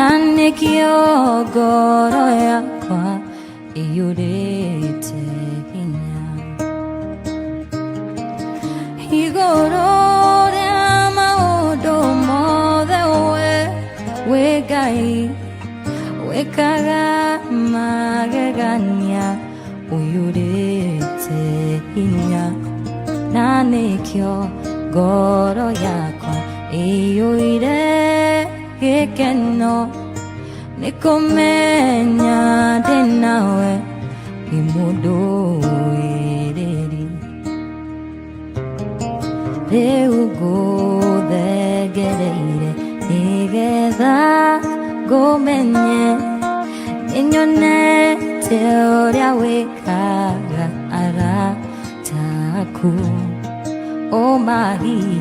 난 기억으로야 과 이유를 제기냐 이거로야 마오도 못해 왜 가이 왜 가가 마게 가냐 우유를 제기냐 난 기억으로야 과 이유를 que no ne comenya de nawe imudo ireri reugo de gereire igeda gomenye inyone teoria wekaga ara taku o mahi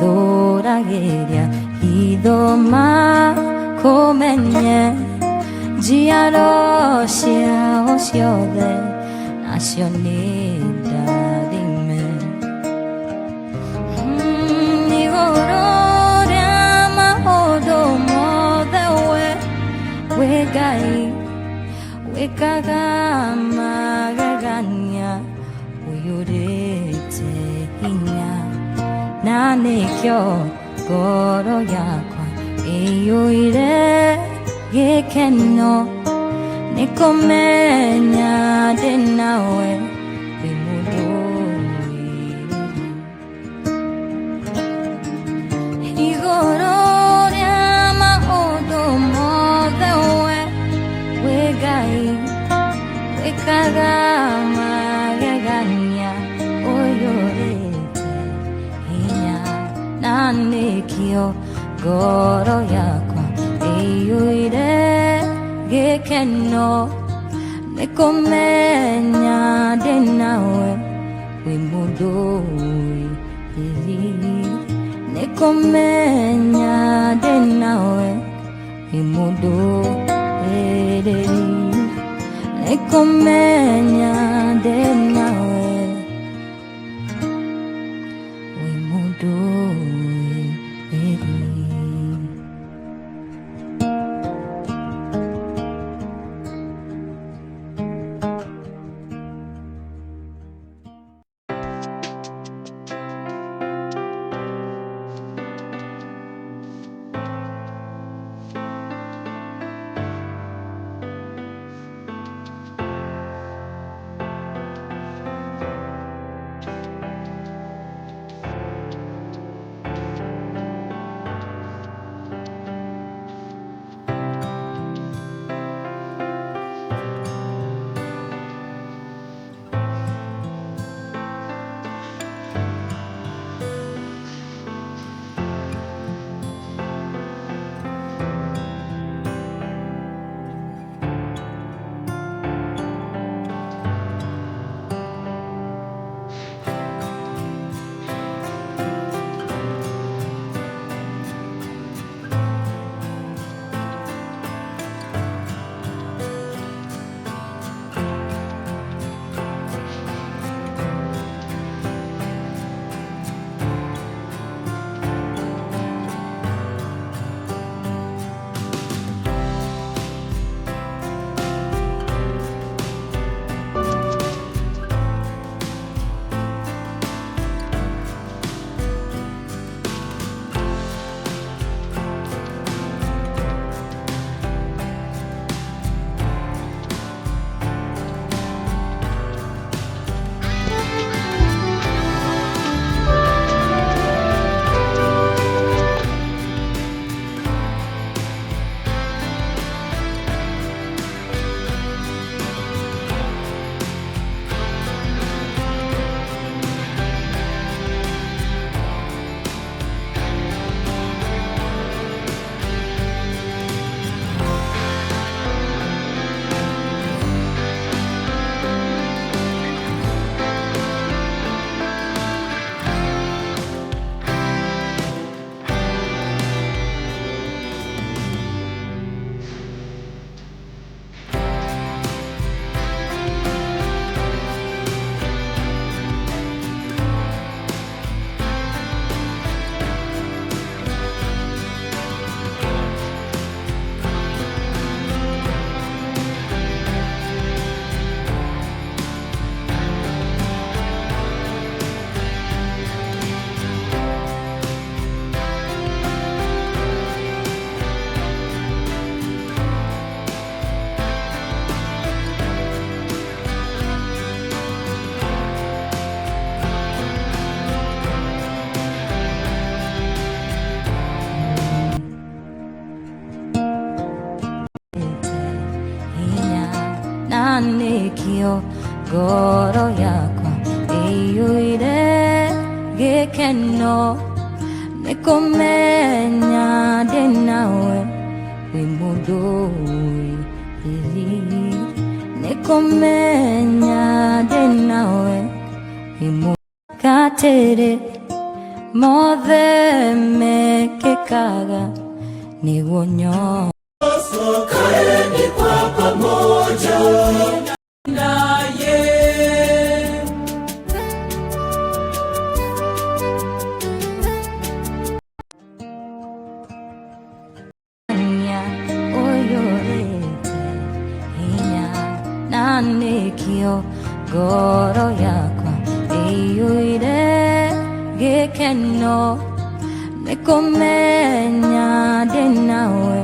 dorageria idoma comenye giaro sia osiode nacionida dime nigoro rama odo modewe wegai wekaga magaganya uyurete inya nane kyo goro yakwa eyoire gekeno nikomenya de nawe bimudo igoro rama odo modewe wegai wekaga magaganya oyorete inya nane kyo goro yakwa eyoire gekeno nikomenya de nawe wimudo nikomenya de nawe wimudo nikomenya de nawe wimudo nikio ngoro yakwa ĩiyũire gĩkeno nĩ kũmenya ndĩ nawe wĩ mũndũ nĩ kũmenya ndĩ nawe wĩ mũndũ katĩrĩ mothe mekĩkaga nĩguo nyone Kaeni kwa pamoja naye. Nikio ngoro yakwa ĩiyũire gĩkeno nĩ kũmenya ndĩ nawe